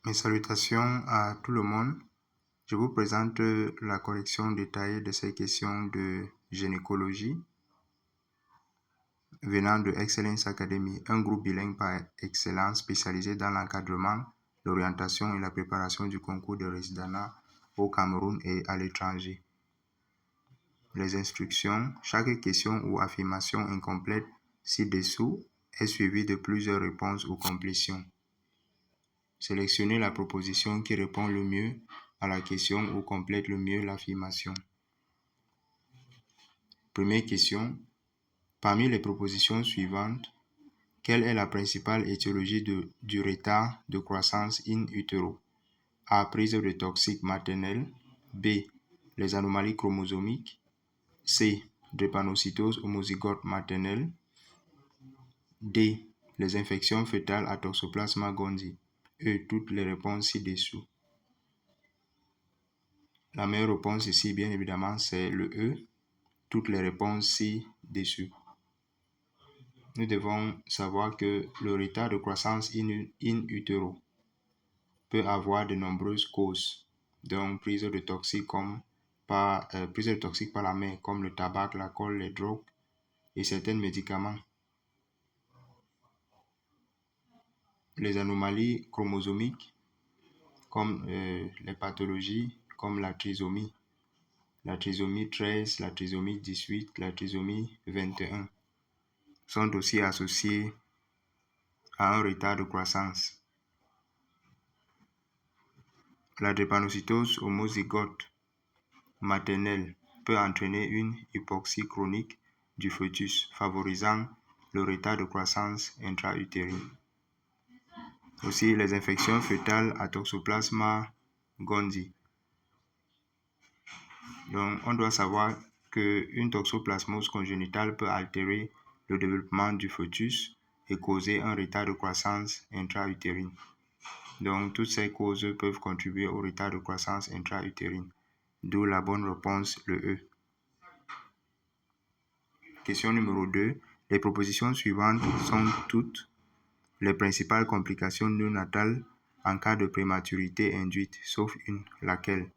Mes salutations à tout le monde. Je vous présente la correction détaillée de ces questions de gynécologie venant de Excellence Academy, un groupe bilingue par excellence spécialisé dans l'encadrement, l'orientation et la préparation du concours de résidenat au Cameroun et à l'étranger. Les instructions: chaque question ou affirmation incomplète ci-dessous est suivie de plusieurs réponses ou complétions. Sélectionnez la proposition qui répond le mieux à la question ou complète le mieux l'affirmation. Première question. Parmi les propositions suivantes, quelle est la principale étiologie du retard de croissance in utero? A. Prise de toxiques maternels. B. Les anomalies chromosomiques. C. Drépanocytose homozygote maternelle. D. Les infections fœtales à Toxoplasma gondii. E. Toutes les réponses ci-dessous. La meilleure réponse ici, bien évidemment, c'est le E. Toutes les réponses ci-dessus. Nous devons savoir que le retard de croissance in utero peut avoir de nombreuses causes. Donc, prise de toxiques par la mère, comme le tabac, l'alcool, les drogues et certains médicaments. Les anomalies chromosomiques, comme les pathologies, comme la trisomie 13, la trisomie 18, la trisomie 21, sont aussi associées à un retard de croissance. La drépanocytose homozygote maternelle peut entraîner une hypoxie chronique du fœtus, favorisant le retard de croissance intra-utérine. Aussi, les infections fœtales à Toxoplasma gondii. Donc, on doit savoir qu'une toxoplasmose congénitale peut altérer le développement du fœtus et causer un retard de croissance intra-utérine. Donc, toutes ces causes peuvent contribuer au retard de croissance intra-utérine, d'où la bonne réponse, le E. Question numéro 2. Les propositions suivantes sont toutes les principales complications néonatales en cas de prématurité induite, sauf une, laquelle?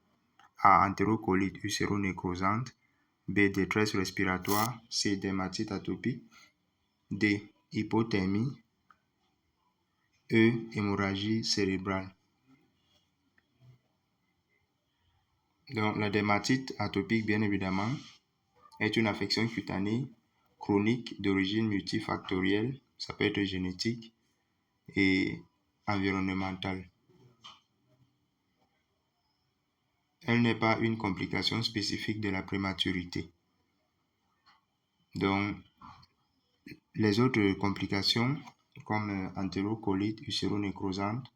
A. Entérocolite uséro-nécrosante. B. Détresse respiratoire. C. Dermatite atopique. D. Hypothermie. E. Hémorragie cérébrale. Donc, la dermatite atopique, bien évidemment, est une affection cutanée chronique d'origine multifactorielle, ça peut être génétique et environnementale. Elle n'est pas une complication spécifique de la prématurité. Donc, les autres complications, comme entérocolite uséro-nécrosante,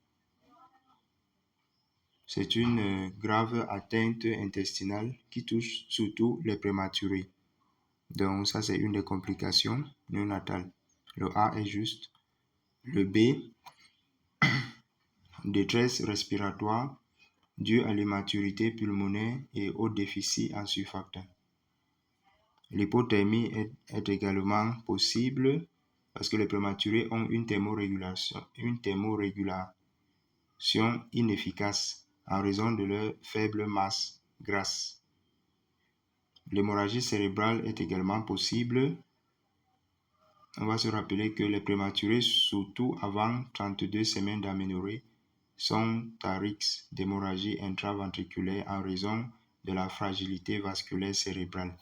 c'est une grave atteinte intestinale qui touche surtout les prématurés. Donc, ça, c'est une des complications néonatales. Le A est juste. Le B, détresse respiratoire due à l'immaturité pulmonaire et au déficit en surfactants. L'hypothermie est également possible parce que les prématurés ont une thermorégulation inefficace en raison de leur faible masse grasse. L'hémorragie cérébrale est également possible. On va se rappeler que les prématurés, surtout avant 32 semaines d'aménorrhée, sont à risque d'hémorragie intraventriculaire en raison de la fragilité vasculaire cérébrale.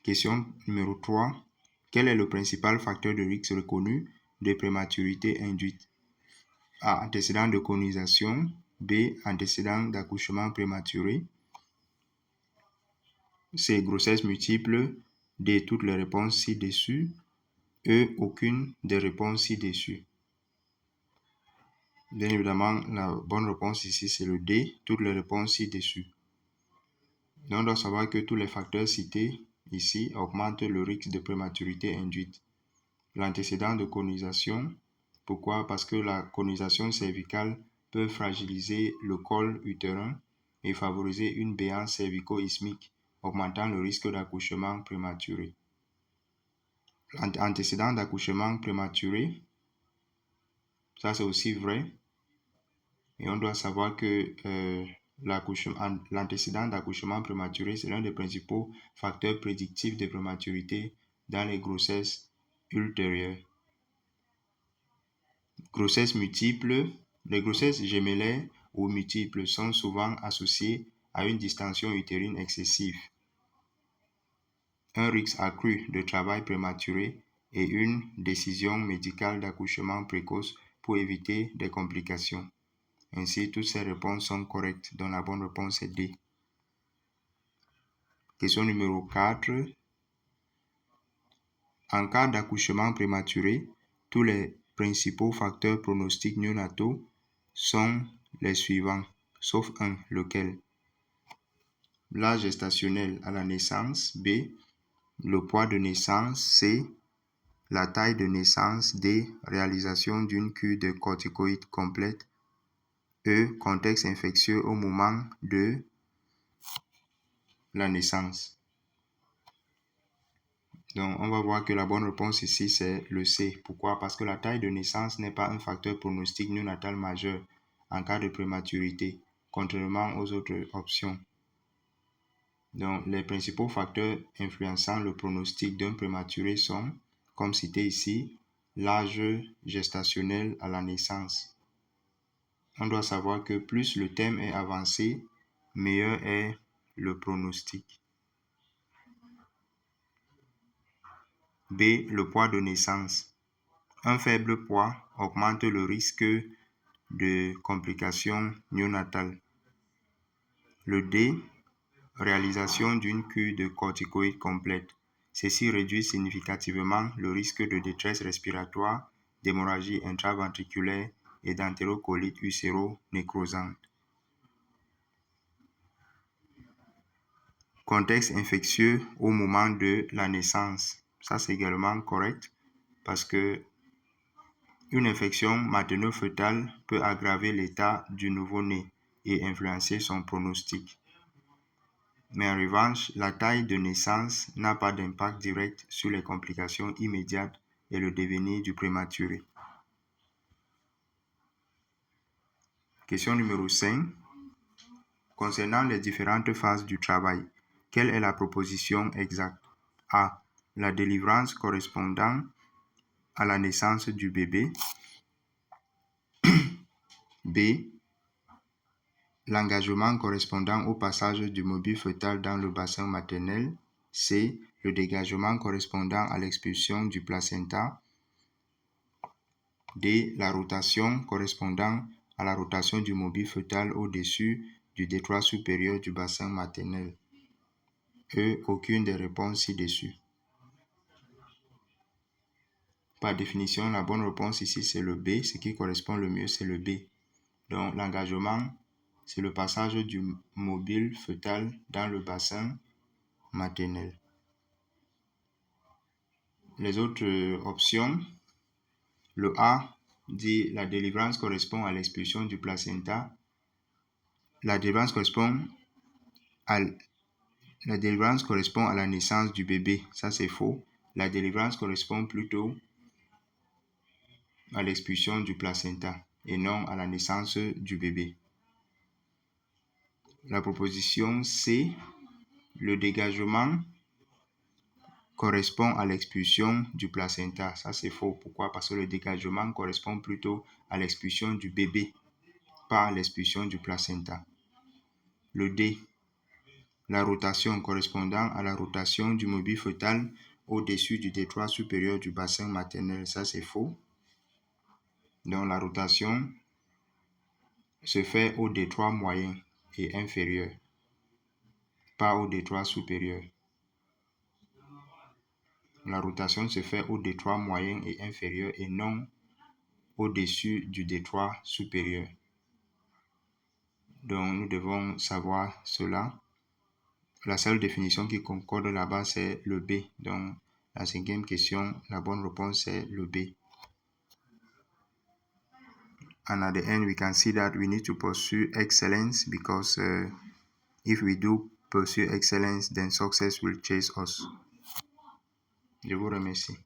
Question numéro 3. Quel est le principal facteur de risque reconnu de prématurité induite? A. Antécédent de colonisation. B. Antécédent d'accouchement prématuré. C. Grossesse multiple. D. Toutes les réponses ci-dessus. E. Aucune des réponses ci-dessus. Bien évidemment, la bonne réponse ici, c'est le D. Toutes les réponses ci-dessus. Donc, on doit savoir que tous les facteurs cités ici augmentent le risque de prématurité induite. L'antécédent de colonisation. Pourquoi? Parce que la colonisation cervicale peut fragiliser le col utérin et favoriser une béance cervico-isthmique, augmentant le risque d'accouchement prématuré. L'antécédent d'accouchement prématuré, ça c'est aussi vrai. Et on doit savoir que l'antécédent d'accouchement prématuré, c'est l'un des principaux facteurs prédictifs de prématurité dans les grossesses ultérieures. Grossesses multiples. Les grossesses gémellaires ou multiples sont souvent associées à une distension utérine excessive, un risque accru de travail prématuré et une décision médicale d'accouchement précoce pour éviter des complications. Ainsi, toutes ces réponses sont correctes, dont la bonne réponse est D. Question numéro 4. En cas d'accouchement prématuré, tous les principaux facteurs pronostiques néonataux sont les suivants, sauf un, lequel? L'âge gestationnel à la naissance, B. Le poids de naissance, C. La taille de naissance, D. Réalisation d'une cure de corticoïdes complète, E. Contexte infectieux au moment de la naissance. Donc, on va voir que la bonne réponse ici, c'est le C. Pourquoi? Parce que la taille de naissance n'est pas un facteur pronostic néonatal majeur en cas de prématurité, contrairement aux autres options. Donc, les principaux facteurs influençant le pronostic d'un prématuré sont, comme cité ici, l'âge gestationnel à la naissance. On doit savoir que plus le terme est avancé, meilleur est le pronostic. B. Le poids de naissance. Un faible poids augmente le risque de complications néonatales. Le D. Réalisation d'une cure de corticoïdes complète. Ceci réduit significativement le risque de détresse respiratoire, d'hémorragie intraventriculaire et d'entérocolite uséro-nécrosante. Contexte infectieux au moment de la naissance. Ça, c'est également correct parce que une infection materno-fœtale peut aggraver l'état du nouveau-né et influencer son pronostic. Mais en revanche, la taille de naissance n'a pas d'impact direct sur les complications immédiates et le devenir du prématuré. Question numéro 5. Concernant les différentes phases du travail, quelle est la proposition exacte? A. La délivrance correspondant à la naissance du bébé. B. L'engagement correspondant au passage du mobile fœtal dans le bassin maternel. C. Le dégagement correspondant à l'expulsion du placenta. D. La rotation correspondant à la rotation du mobile fœtal au-dessus du détroit supérieur du bassin maternel. E. Aucune des réponses ci-dessus. Par définition, la bonne réponse ici, c'est le B. Ce qui correspond le mieux, c'est le B. Donc, l'engagement, c'est le passage du mobile fœtal dans le bassin maternel. Les autres options, le A dit la délivrance correspond à l'expulsion du placenta. La délivrance correspond à la naissance du bébé. Ça, c'est faux. La délivrance correspond plutôt à l'expulsion du placenta et non à la naissance du bébé. La proposition C, le dégagement correspond à l'expulsion du placenta. Ça, c'est faux. Pourquoi? Parce que le dégagement correspond plutôt à l'expulsion du bébé, pas à l'expulsion du placenta. Le D, la rotation correspondant à la rotation du mobile fœtal au-dessus du détroit supérieur du bassin maternel. Ça, c'est faux. Donc, la rotation se fait au détroit moyen et inférieur, pas au détroit supérieur. La rotation se fait au détroit moyen et inférieur et non au-dessus du détroit supérieur. Donc, nous devons savoir cela. La seule définition qui concorde là-bas, c'est le B. Donc, la cinquième question, la bonne réponse, c'est le B. And at the end, we can see that we need to pursue excellence because if we do pursue excellence, then success will chase us. Je vous remercie.